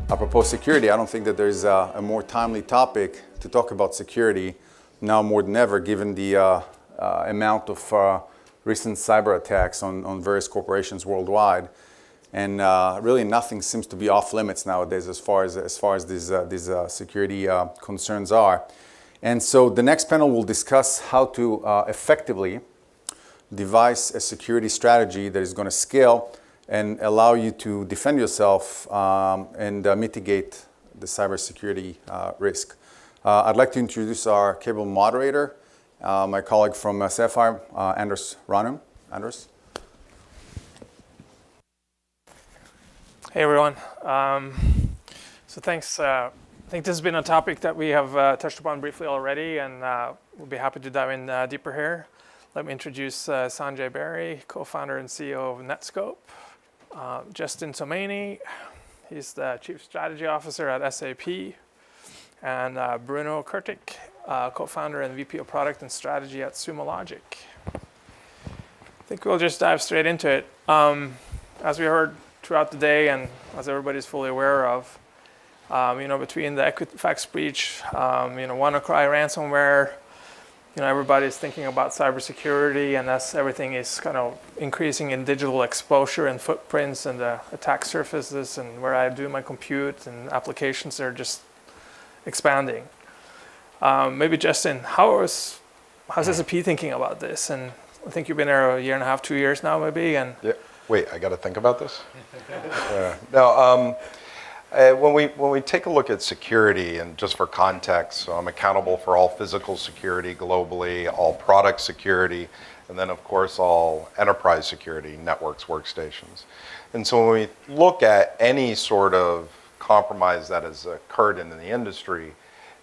Apropos security, I don't think that there's a more timely topic to talk about security now more than ever, given the amount of recent cyber attacks on various corporations worldwide. And really nothing seems to be off limits nowadays as far as these security concerns are. And so the next panel will discuss how to effectively devise a security strategy that is going to scale and allow you to defend yourself and mitigate the cybersecurity risk. I'd like to introduce our capable moderator, my colleague from Sapphire, Anders Ranum. Anders? Hey everyone. So thanks. I think this has been a topic that we have touched upon briefly already, and we'll be happy to dive in deeper here. Let me introduce Sanjay Berry, co-founder and CEO of Netskope. Justin Tomani, he's the Chief Strategy Officer at SAP. And Bruno Kurtik, co-founder and VP of Product and Strategy at Sumo Logic. I think we'll just dive straight into it. As we heard throughout the day, and as everybody's fully aware of, between the Equifax breach, WannaCry ransomware, everybody's thinking about cybersecurity, and as everything is kind of increasing in digital exposure and footprints and the attack surfaces and where I do my compute and applications are just expanding. Maybe Justin, how's SAP thinking about this? And I think you've been there a year and a half, 2 years now, maybe. And yeah. Wait, I got to think about this. No. When we take a look at security, and just for context, so I'm accountable for all physical security globally, all product security, and then of course all enterprise security, networks, workstations. And so when we look at any sort of compromise that has occurred in the industry,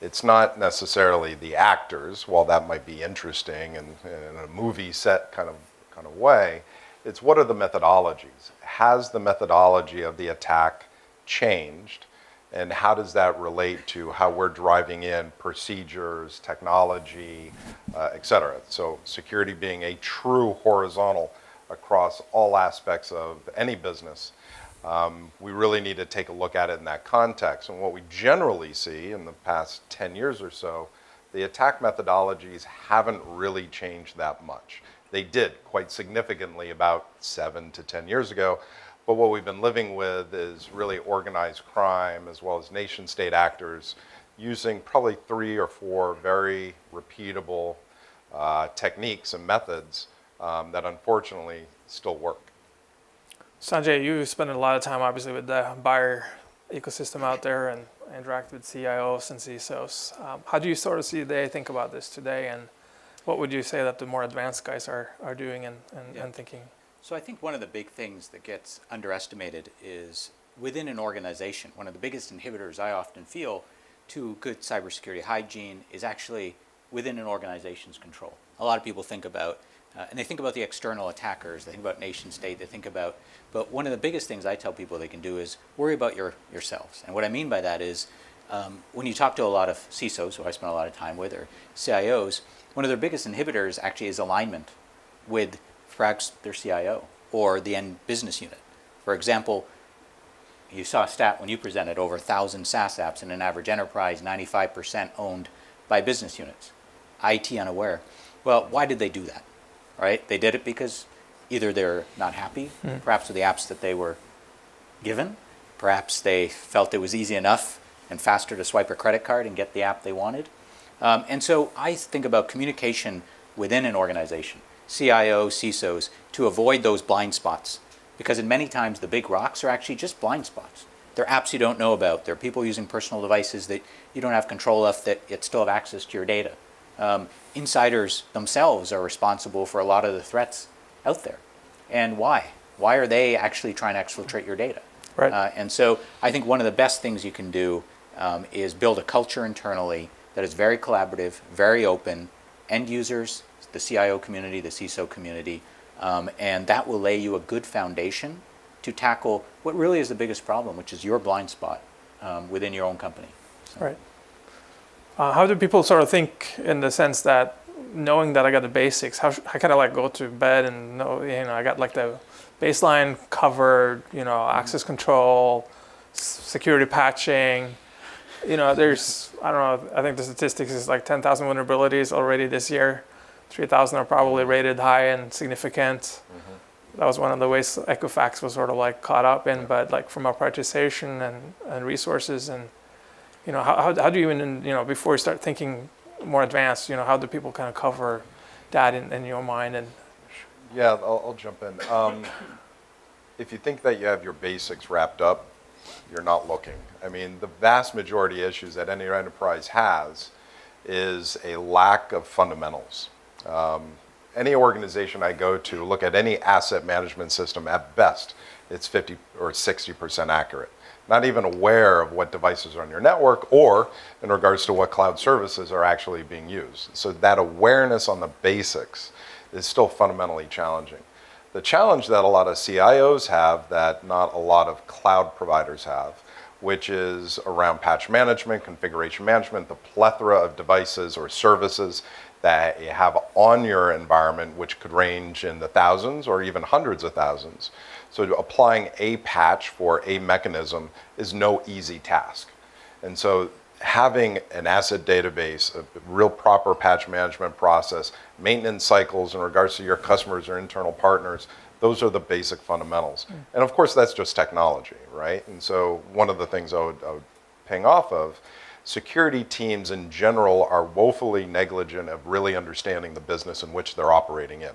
it's not necessarily the actors, while that might be interesting and in a movie set kind of way. It's what are the methodologies? Has the methodology of the attack changed, and how does that relate to how we're driving in procedures, technology, et cetera? So security being a true horizontal across all aspects of any business, we really need to take a look at it in that context. And what we generally see in the past 10 years or so, the attack methodologies haven't really changed that much. They did quite significantly about 7 to 10 years ago. But what we've been living with is really organized crime as well as nation state actors using probably 3 or 4 very repeatable techniques and methods that unfortunately still work. Sanjay, you spend a lot of time obviously with the buyer ecosystem out there and interact with CIOs and CISOs. How do you sort of see they think about this today, and what would you say that the more advanced guys are doing and thinking? So I think one of the big things that gets underestimated is within an organization, one of the biggest inhibitors I often feel to good cybersecurity hygiene is actually within an organization's control. A lot of people think about, and they think about the external attackers, they think about nation state, but one of the biggest things I tell people they can do is worry about yourselves. And what I mean by that is when you talk to a lot of CISOs, who I spend a lot of time with, or CIOs, one of their biggest inhibitors actually is alignment with perhaps their CIO or the end business unit. For example, you saw a stat when you presented over 1,000 SaaS apps in an average enterprise, 95% owned by business units. IT unaware. Well, why did they do that? Right? They did it because either they're not happy, perhaps with the apps that they were given, perhaps they felt it was easy enough and faster to swipe a credit card and get the app they wanted. And so I think about communication within an organization, CIOs, CISOs, to avoid those blind spots. Because in many times the big rocks are actually just blind spots. They're apps you don't know about. They're people using personal devices that you don't have control of that yet still have access to your data. Insiders themselves are responsible for a lot of the threats out there. And why? Why are they actually trying to exfiltrate your data? Right. And so I think one of the best things you can do is build a culture internally that is very collaborative, very open, end users, the CIO community, the CISO community, and that will lay you a good foundation to tackle what really is the biggest problem, which is your blind spot within your own company. So. Right. How do people sort of think in the sense that knowing that I got the basics, I kind of like go to bed and know, I got like the baseline covered, access control, security patching. There's, I don't know, I think the statistics is like 10,000 vulnerabilities already this year. 3,000 are probably rated high and significant. That was one of the ways Equifax was sort of like caught up in, but like from a prioritization and resources and, how do you even, before you start thinking more advanced, how do people kind of cover that in your mind? And Yeah, I'll jump in. If you think that you have your basics wrapped up, you're not looking. I mean, the vast majority of issues that any enterprise has is a lack of fundamentals. Any organization I go to, look at any asset management system, at best, it's 50 or 60% accurate. Not even aware of what devices are on your network or in regards to what cloud services are actually being used. So that awareness on the basics is still fundamentally challenging. The challenge that a lot of CIOs have that not a lot of cloud providers have, which is around patch management, configuration management, the plethora of devices or services that you have on your environment, which could range in the thousands or even hundreds of thousands. So applying a patch for a mechanism is no easy task. And so having an asset database, a real proper patch management process, maintenance cycles in regards to your customers or internal partners, those are the basic fundamentals. And of course, that's just technology, right? And so one of the things I would ping off of, security teams in general are woefully negligent of really understanding the business in which they're operating in.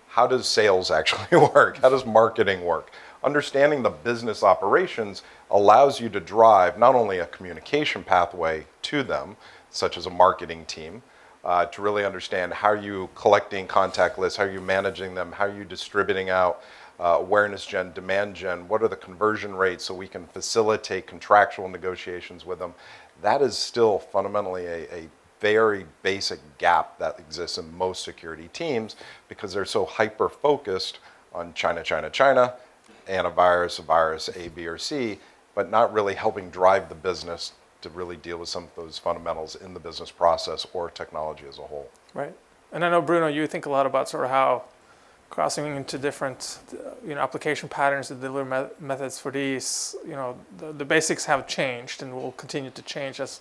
How does sales actually work? How does marketing work? Understanding the business operations allows you to drive not only a communication pathway to them, such as a marketing team, to really understand how you collecting contact lists, how you managing them, how you distributing out awareness gen, demand gen, what are the conversion rates so we can facilitate contractual negotiations with them. That is still fundamentally a very basic gap that exists in most security teams because they're so hyper-focused on China, antivirus, a virus, A, B, or C, but not really helping drive the business to really deal with some of those fundamentals in the business process or technology as a whole. Right. And I know, Bruno, you think a lot about sort of how crossing into different application patterns and delivery methods for these, the basics have changed and will continue to change as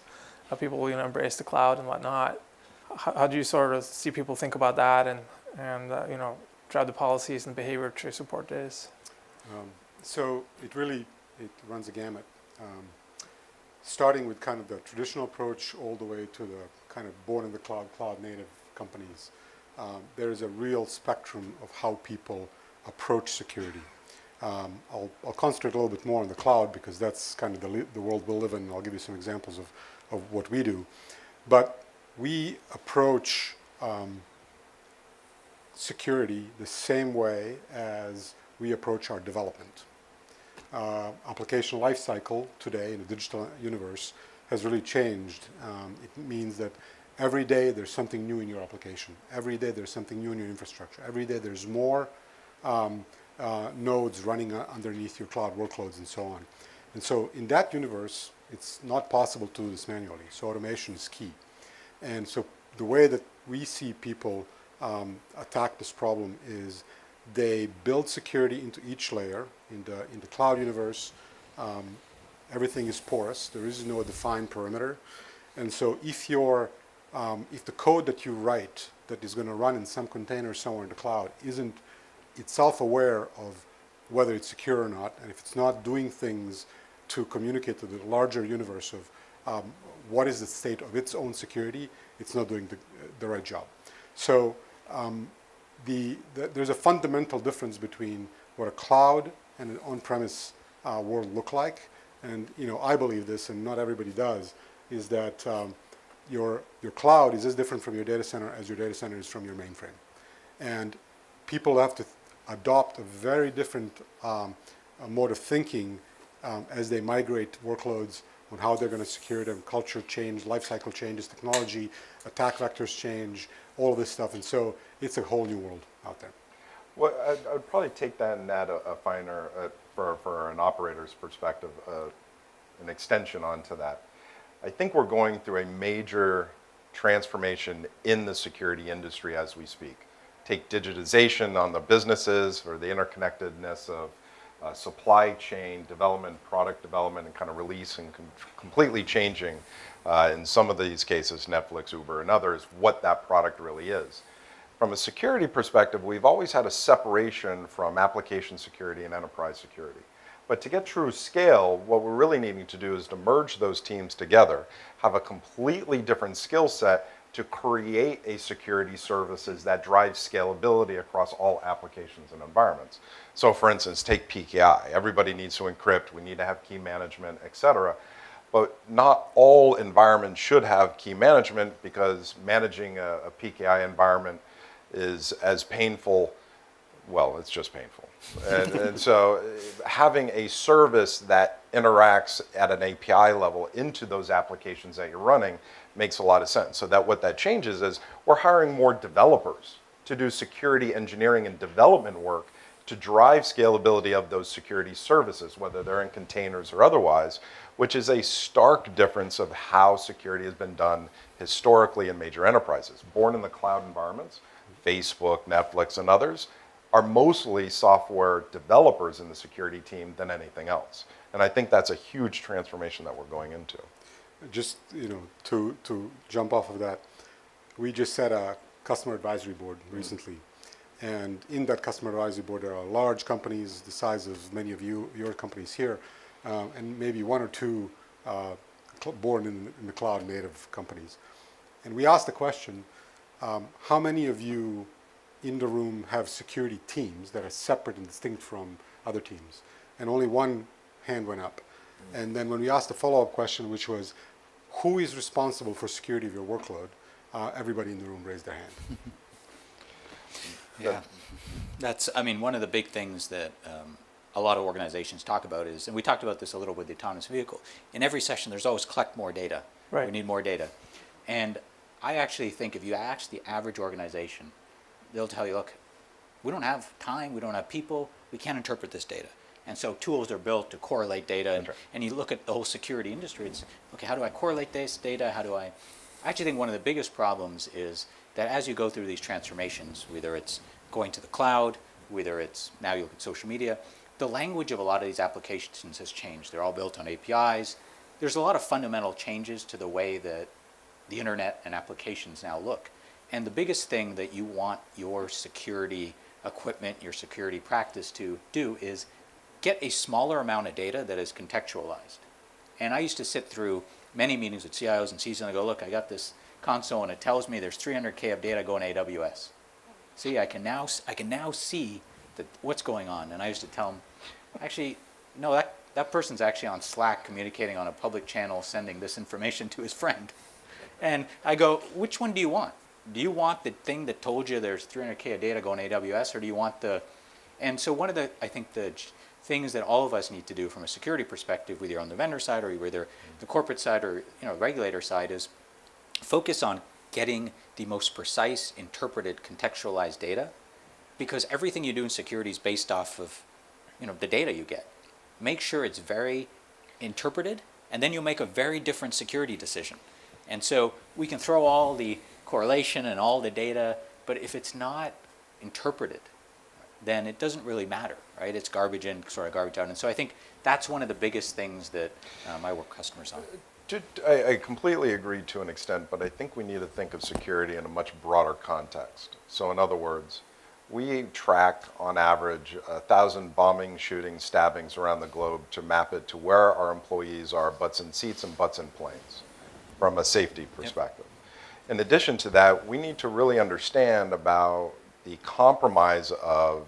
people embrace the cloud and whatnot. How do you sort of see people think about that and drive the policies and behavior to support this? So it runs a gamut. Starting with kind of the traditional approach all the way to the kind of born in the cloud native companies. There is a real spectrum of how people approach security. I'll concentrate a little bit more on the cloud because that's kind of the world we'll live in, and I'll give you some examples of what we do. But we approach security the same way as we approach our development. Application lifecycle today in the digital universe has really changed. It means that every day there's something new in your application. Every day there's something new in your infrastructure. Every day there's more nodes running underneath your cloud workloads and so on. And so in that universe, it's not possible to do this manually. So automation is key. And so the way that we see people attack this problem is they build security into each layer. In the cloud universe, everything is porous. There is no defined perimeter. And so if the code that you write that is going to run in some container somewhere in the cloud isn't itself aware of whether it's secure or not, and if it's not doing things to communicate to the larger universe of what is the state of its own security, it's not doing the right job. So there's a fundamental difference between what a cloud and an on-premise world look like. And I believe this, and not everybody does, is that your cloud is as different from your data center as your data center is from your mainframe. And people have to adopt a very different mode of thinking as they migrate workloads on how they're going to secure them. Culture change, life cycle changes, technology, attack vectors change, all of this stuff. And so it's a whole new world out there. Well, I'd probably take that and add a finer, for an operator's perspective, an extension onto that. I think we're going through a major transformation in the security industry as we speak. Take digitization on the businesses or the interconnectedness of supply chain development, product development, and kind of release and completely changing, in some of these cases, Netflix, Uber, and others, what that product really is. From a security perspective, we've always had a separation from application security and enterprise security. But to get true scale, what we're really needing to do is to merge those teams together, have a completely different skill set to create a security services that drives scalability across all applications and environments. So for instance, take PKI. Everybody needs to encrypt, we need to have key management, et cetera. But not all environments should have key management, because managing a PKI environment is as painful, well, it's just painful. And so having a service that interacts at an API level into those applications that you're running makes a lot of sense. So that what that changes is we're hiring more developers to do security engineering and development work to drive scalability of those security services, whether they're in containers or otherwise, which is a stark difference of how security has been done historically in major enterprises. Born in the cloud environments, Facebook, Netflix, and others are mostly software developers in the security team than anything else. And I think that's a huge transformation that we're going into. Just, to jump off of that, we just set a customer advisory board recently. And in that customer advisory board, there are large companies the size of many of your companies here, and maybe one or two born in the cloud native companies. And we asked the question, how many of you in the room have security teams that are separate and distinct from other teams? And only one hand went up. And then when we asked the follow-up question, which was, who is responsible for security of your workload? Everybody in the room raised their hand. Yeah, that's, one of the big things that a lot of organizations talk about is, and we talked about this a little with the autonomous vehicle, in every session there's always collect more data. Right. We need more data. And I actually think if you ask the average organization, they'll tell you, look, we don't have time, we don't have people, we can't interpret this data. And so tools are built to correlate data, and you look at the whole security industry, it's, okay, how do I correlate this data? I actually think one of the biggest problems is that as you go through these transformations, whether it's going to the cloud, whether it's now you look at social media, the language of a lot of these applications has changed. They're all built on APIs. There's a lot of fundamental changes to the way that the internet and applications now look. And the biggest thing that you want your security equipment, your security practice to do is get a smaller amount of data that is contextualized. And I used to sit through many meetings with CIOs and CISOs and I go, look, I got this console and it tells me there's 300K of data going to AWS. See, I can now see what's going on. And I used to tell them, actually, no, that person's actually on Slack communicating on a public channel, sending this information to his friend. And I go, which one do you want? Do you want the thing that told you there's 300K of data going to AWS, or do you want the... And so one of the, I think the things that all of us need to do from a security perspective, whether you're on the vendor side or whether the corporate side or regulator side, is focus on getting the most precise, interpreted, contextualized data, because everything you do in security is based off of the data you get. Make sure it's very interpreted, and then you'll make a very different security decision. And so we can throw all the correlation and all the data, but if it's not interpreted, then it doesn't really matter, right? It's garbage in, sort of garbage out. And so I think that's one of the biggest things that I work customers on. I completely agree to an extent, but I think we need to think of security in a much broader context. So in other words, we track on average 1,000 bombing, shooting, stabbings around the globe to map it to where our employees are, butts in seats and butts in planes, from a safety perspective. Yep. In addition to that, we need to really understand about the compromise of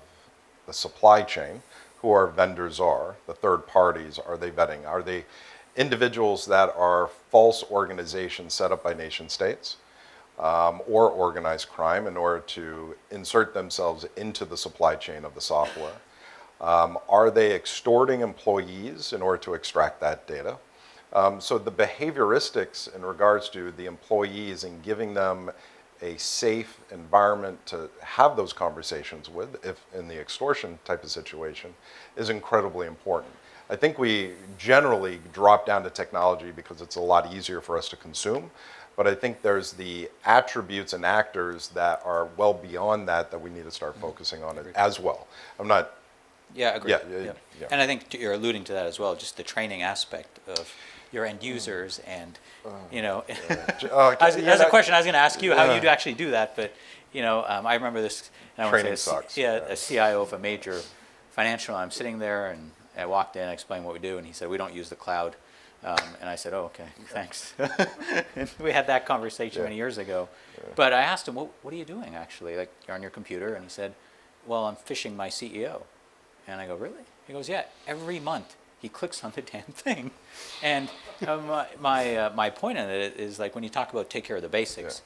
the supply chain, who our vendors are, the third parties, are they vetting? Are they individuals that are false organizations set up by nation states or organized crime in order to insert themselves into the supply chain of the software? Are they extorting employees in order to extract that data? So the behavioristics in regards to the employees and giving them a safe environment to have those conversations with, if in the extortion type of situation, is incredibly important. I think we generally drop down to technology because it's a lot easier for us to consume, but I think there's the attributes and actors that are well beyond that we need to start focusing on it as well. I'm not Yeah, agreed. Yeah. And I think you're alluding to that as well, just the training aspect of your end users and, you know, as a question I was going to ask you how you'd actually do that, but, you know, I remember this. And I Training won't say sucks. a CIO of a major financial, I'm sitting there and I walked in, I explained what we do, and he said, we don't use the cloud. And I said, oh, okay, thanks. And we had that conversation many years ago. But I asked him, what are you doing actually? Like, you're on your computer? And he said, well, I'm phishing my CEO. And I go, really? He goes, yeah, every month he clicks on the damn thing. And my point on it is, like, when you talk about take care of the basics,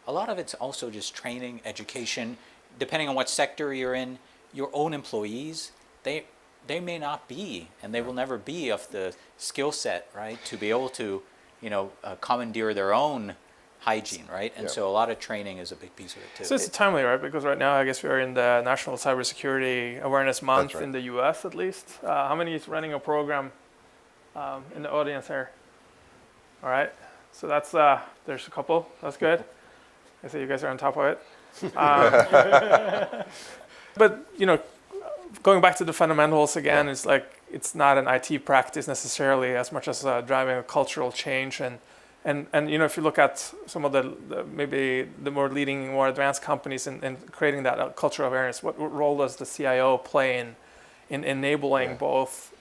a lot of it's also just training, education. Depending on what sector you're in, your own employees, they may not be, and they will never be of the skill set, right, to be able to, you know, commandeer their own hygiene, right? And so a lot of training is a big piece of it too. So it's timely, right? Because right now, I guess we are in the National Cybersecurity Awareness Month in the U.S. at least. How many is running a program in the audience here? All right. So that's there's a couple. That's good. I see you guys are on top of it. But you know, going back to the fundamentals again, it's like it's not an IT practice necessarily as much as driving a cultural change and you know, if you look at some of the maybe the more leading, more advanced companies in creating that cultural awareness, what role does the CIO play in enabling both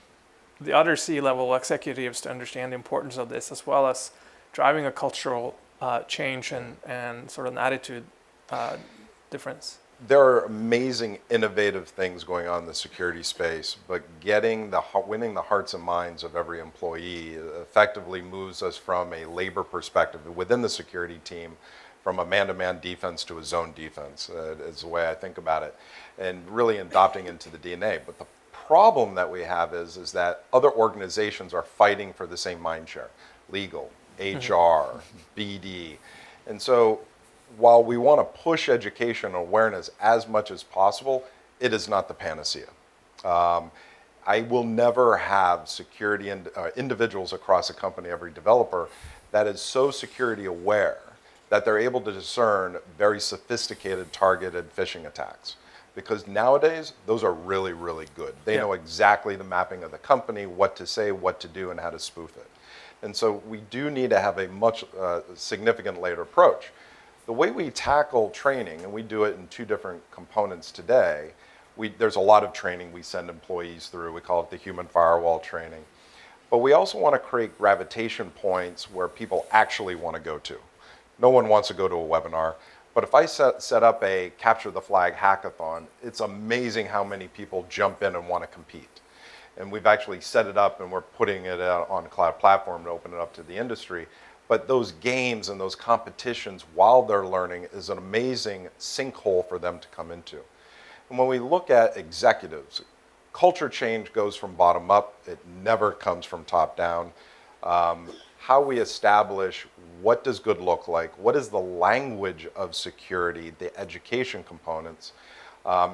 the other C-level executives to understand the importance of this, as well as driving a cultural change and sort of an attitude difference? There are amazing, innovative things going on in the security space, but winning the hearts and minds of every employee effectively moves us from a labor perspective within the security team, from a man-to-man defense to a zone defense, is the way I think about it, and really adopting into the DNA. But the problem that we have is that other organizations are fighting for the same mind share, legal, HR, BD, and so while we want to push education and awareness as much as possible, it is not the panacea. I will never have security individuals across a company, every developer, that is so security aware that they're able to discern very sophisticated targeted phishing attacks. Because nowadays, those are really, really good. They know exactly the mapping of the company, what to say, what to do, and how to spoof it. And so we do need to have a much significant layered approach. The way we tackle training, and we do it in two different components today, there's a lot of training we send employees through. We call it the human firewall training. But we also want to create gravitation points where people actually want to go to. No one wants to go to a webinar. But if I set up a capture the flag hackathon, it's amazing how many people jump in and want to compete. And we've actually set it up and we're putting it out on a cloud platform to open it up to the industry. But those games and those competitions while they're learning is an amazing sinkhole for them to come into. And when we look at executives, culture change goes from bottom up. It never comes from top down. How we establish what does good look like, what is the language of security, the education components,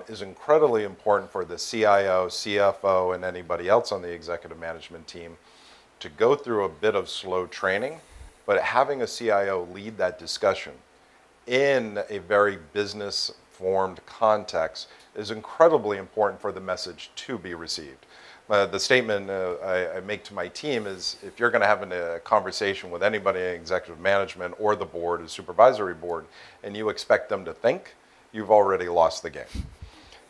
is incredibly important for the CIO, CFO, and anybody else on the executive management team to go through a bit of slow training. But having a CIO lead that discussion in a very business-formed context is incredibly important for the message to be received. The statement I make to my team is, if you're going to have a conversation with anybody in executive management or the board, or supervisory board, and you expect them to think, you've already lost the game.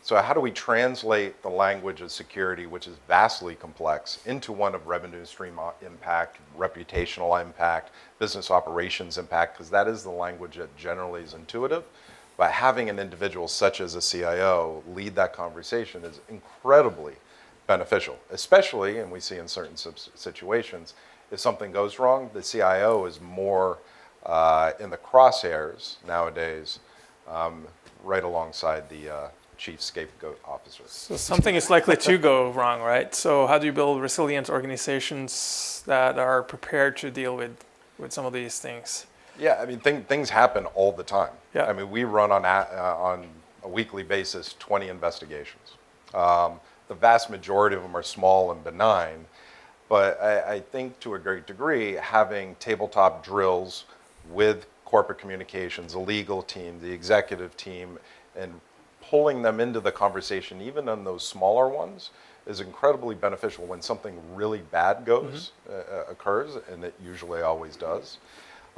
So how do we translate the language of security, which is vastly complex, into one of revenue stream impact, reputational impact, business operations impact, because that is the language that generally is intuitive. But having an individual such as a CIO lead that conversation is incredibly beneficial, especially, and we see in certain situations, if something goes wrong, the CIO is more in the crosshairs nowadays, right alongside the chief scapegoat officer. So something is likely to go wrong, right? So how do you build resilient organizations that are prepared to deal with some of these things? Yeah, I mean, things happen all the time. Yeah. I mean, we run on a weekly basis 20 investigations. The vast majority of them are small and benign, but I think to a great degree, having tabletop drills with corporate communications, the legal team, the executive team, and pulling them into the conversation, even on those smaller ones, is incredibly beneficial when something really bad occurs, and it usually always does.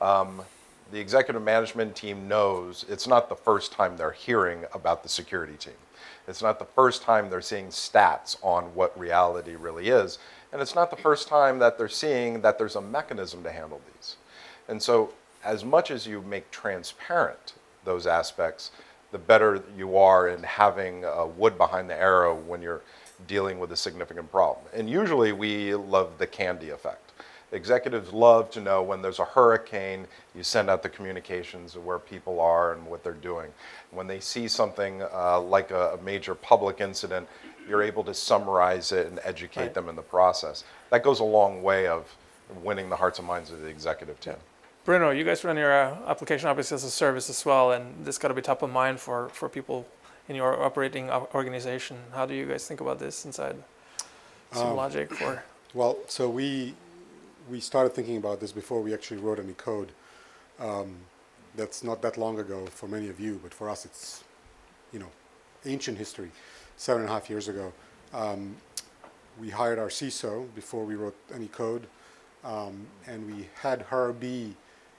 The executive management team knows it's not the first time they're hearing about the security team. It's not the first time they're seeing stats on what reality really is. And it's not the first time that they're seeing that there's a mechanism to handle these. And so as much as you make transparent those aspects, the better you are in having wood behind the arrow when you're dealing with a significant problem. And usually we love the candy effect. Executives love to know when there's a hurricane, you send out the communications of where people are and what they're doing. When they see something like a major public incident, you're able to summarize it and educate them in the process. That goes a long way of winning the hearts and minds of the executive team. Bruno, you guys run your application obviously as a service as well, and this got to be top of mind for people in your operating organization. How do you guys think about this inside Logic? Well, so we started thinking about this before we actually wrote any code. That's not that long ago for many of you, but for us it's, ancient history. 7.5 years ago, we hired our CISO before we wrote any code, and we had her be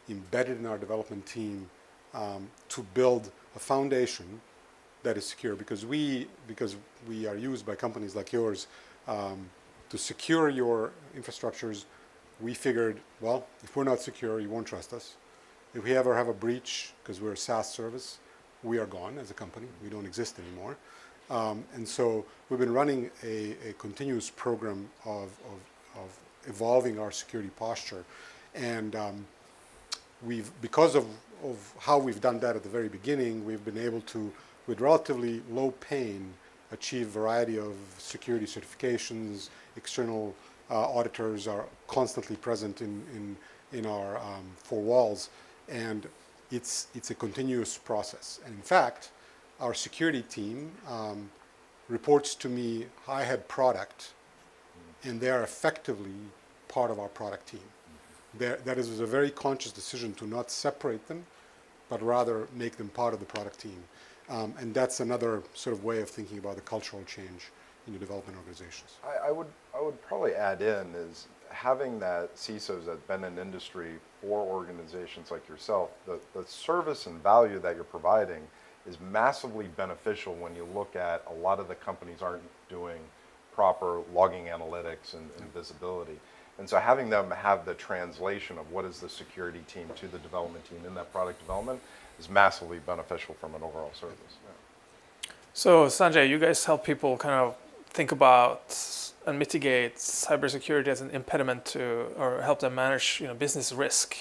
embedded in our development team to build a foundation that is secure, because we are used by companies like yours to secure your infrastructures. We figured, well, if we're not secure, you won't trust us. If we ever have a breach, because we're a SaaS service, we are gone as a company. We don't exist anymore. And so we've been running a continuous program of evolving our security posture. And because of how we've done that at the very beginning, we've been able to, with relatively low pain, achieve a variety of security certifications. External auditors are constantly present in our four walls, and it's a continuous process. And in fact, our security team reports to me, I had product, and they are effectively part of our product team. That is a very conscious decision to not separate them, but rather make them part of the product team. And that's another sort of way of thinking about the cultural change in your development organizations. I would probably add in is having that CISOs that's been in industry for organizations like yourself, the service and value that you're providing is massively beneficial when you look at a lot of the companies aren't doing proper logging analytics and visibility. And so having them have the translation of what is the security team to the development team in that product development is massively beneficial from an overall service. Yeah. So Sanjay, you guys help people kind of think about and mitigate cybersecurity as an impediment to, or help them manage, business risk.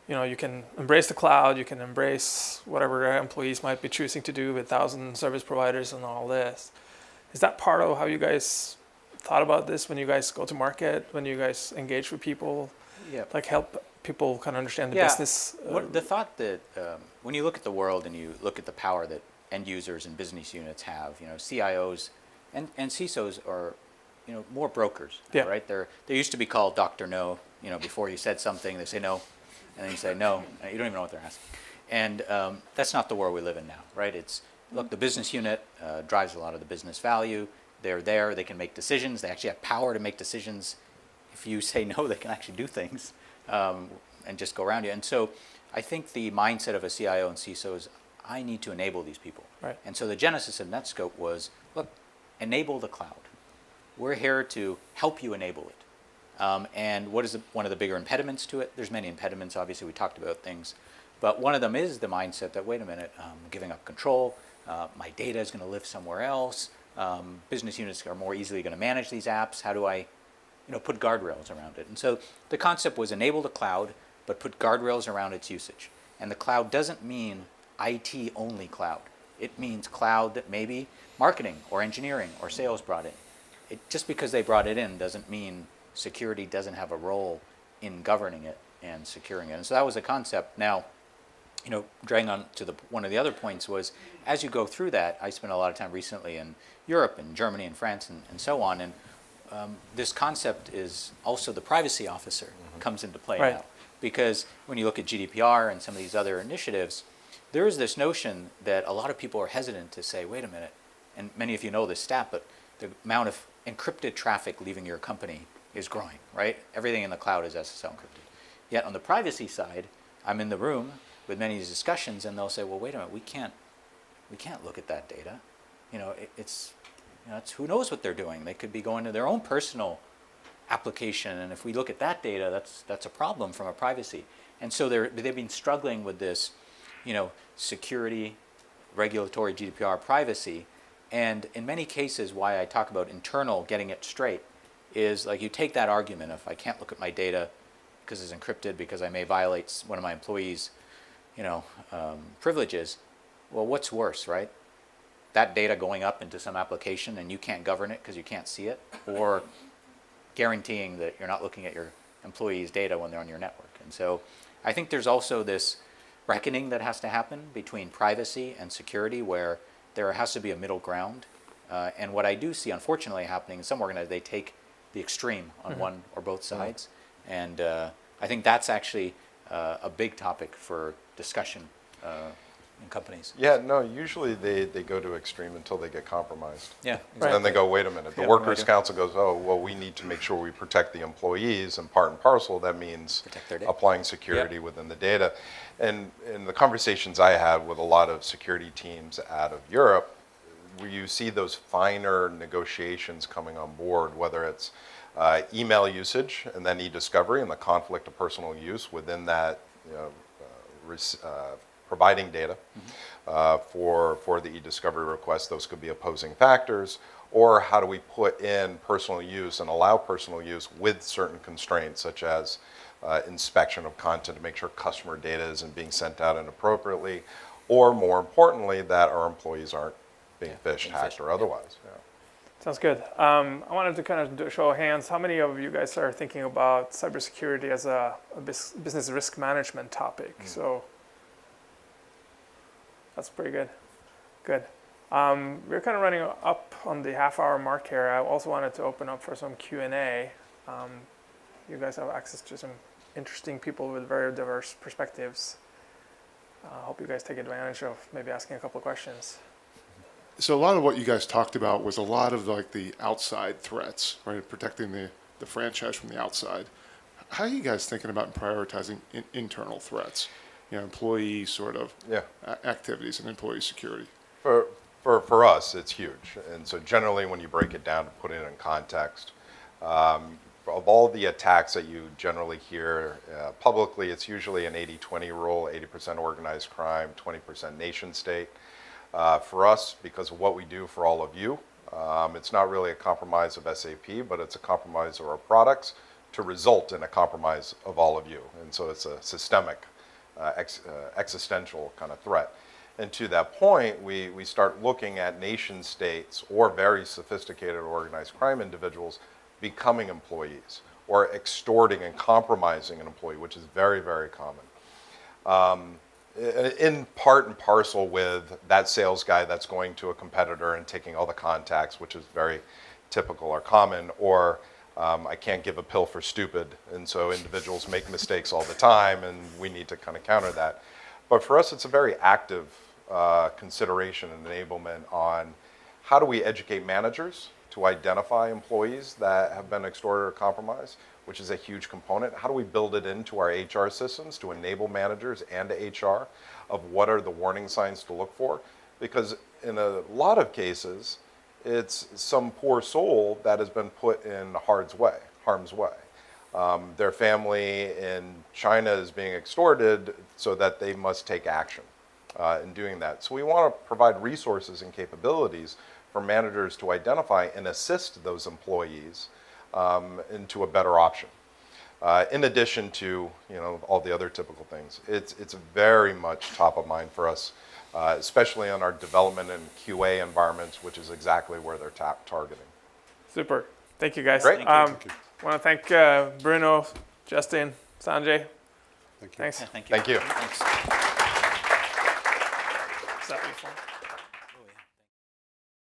You can embrace the cloud, you can embrace whatever employees might be choosing to do with 1,000 service providers and all this. Is that part of how you guys thought about this when you guys go to market, when you guys engage with people? Yeah. Like help people kind of understand the business? The thought that when you look at the world and you look at the power that end users and business units have, CIOs and CISOs are, more brokers, right? They used to be called Dr. No, before you said something, they say no. And then you say no, and you don't even know what they're asking. And that's not the world we live in now, right? It's, look, the business unit drives a lot of the business value. They're there, they can make decisions. They actually have power to make decisions. If you say no, they can actually do things and just go around you. And so I think the mindset of a CIO and CISO is, I need to enable these people. Right. And so the genesis of Netscope was, look, enable the cloud. We're here to help you enable it. And what is one of the bigger impediments to it? There's many impediments, obviously we talked about things, but one of them is the mindset that, wait a minute, giving up control, my data is going to live somewhere else, business units are more easily going to manage these apps, how do I put guardrails around it? And so the concept was enable the cloud, but put guardrails around its usage. And the cloud doesn't mean IT only cloud. It means cloud that maybe marketing or engineering or sales brought in. Just because they brought it in doesn't mean security doesn't have a role in governing it and securing it. And so that was the concept. Now, dragging on to one of the other points was, as you go through that, I spent a lot of time recently in Europe and Germany and France and so on, and this concept is also the privacy officer comes into play now. Because when you look at GDPR and some of these other initiatives, there is this notion that a lot of people are hesitant to say, wait a minute, and many of you know this stat, but the amount of encrypted traffic leaving your company is growing, right? Everything in the cloud is SSL encrypted. Yet on the privacy side, I'm in the room with many of these discussions, and they'll say, well, wait a minute, we can't look at that data. It's who knows what they're doing. They could be going to their own personal application, and if we look at that data, that's a problem from a privacy. And so they've been struggling with this, security, regulatory, GDPR, privacy, and in many cases, why I talk about internal getting it straight is like you take that argument of I can't look at my data because it's encrypted because I may violate one of my employees' privileges. Well, what's worse, right? That data going up into some application and you can't govern it because you can't see it, or guaranteeing that you're not looking at your employees' data when they're on your network. And so I think there's also this reckoning that has to happen between privacy and security where there has to be a middle ground. And what I do see, unfortunately, happening in some organizations, they take the extreme on one or both sides. And I think that's actually a big topic for discussion in companies. Yeah, no, usually they go to extreme until they get compromised. Yeah, And then they go, wait a minute. The Workers' Council goes, oh, well, we need to make sure we protect the employees, and part and parcel, that means Protect their data. applying security within the data. And in the conversations I had with a lot of security teams out of Europe, where you see those finer negotiations coming on board, whether it's email usage and then e-discovery and the conflict of personal use within that, providing data for the e-discovery request. Those could be opposing factors. Or how do we put in personal use and allow personal use with certain constraints, such as inspection of content to make sure customer data isn't being sent out inappropriately, or more importantly, that our employees aren't being phished, hacked, or otherwise. Yeah. Sounds good. I wanted to kind of do a show of hands. How many of you guys are thinking about cybersecurity as a business risk management topic? So that's pretty good. Good. We're kind of running up on the half-hour mark here. I also wanted to open up for some Q&A. You guys have access to some interesting people with very diverse perspectives. I hope you guys take advantage of maybe asking a couple of questions. So a lot of what you guys talked about was a lot of like the outside threats, right? Protecting the franchise from the outside. How are you guys thinking about prioritizing internal threats? Employee sort of activities and employee security. For us, it's huge. And so generally when you break it down to put it in context, of all the attacks that you generally hear publicly, it's usually an 80-20 rule, 80% organized crime, 20% nation state. For us, because of what we do for all of you, it's not really a compromise of SAP, but it's a compromise of our products to result in a compromise of all of you. And so it's a systemic, existential kind of threat. And to that point, we start looking at nation states or very sophisticated organized crime individuals becoming employees or extorting and compromising an employee, which is very, very common. In part and parcel with that sales guy that's going to a competitor and taking all the contacts, which is very typical or common, or I can't give a pill for stupid, and so individuals make mistakes all the time, and we need to kind of counter that. But for us, it's a very active consideration and enablement on how do we educate managers to identify employees that have been extorted or compromised, which is a huge component. How do we build it into our HR systems to enable managers and HR of what are the warning signs to look for? Because in a lot of cases, it's some poor soul that has been put in harm's way. Their family in China is being extorted so that they must take action in doing that. So we want to provide resources and capabilities for managers to identify and assist those employees into a better option. In addition to all the other typical things, it's very much top of mind for us, especially on our development and QA environments, which is exactly where they're targeting. Super. Thank you, guys. Great. I want to thank Bruno, Justin, Sanjay. Thank you. Thanks. Thank you. Thank you. Thanks.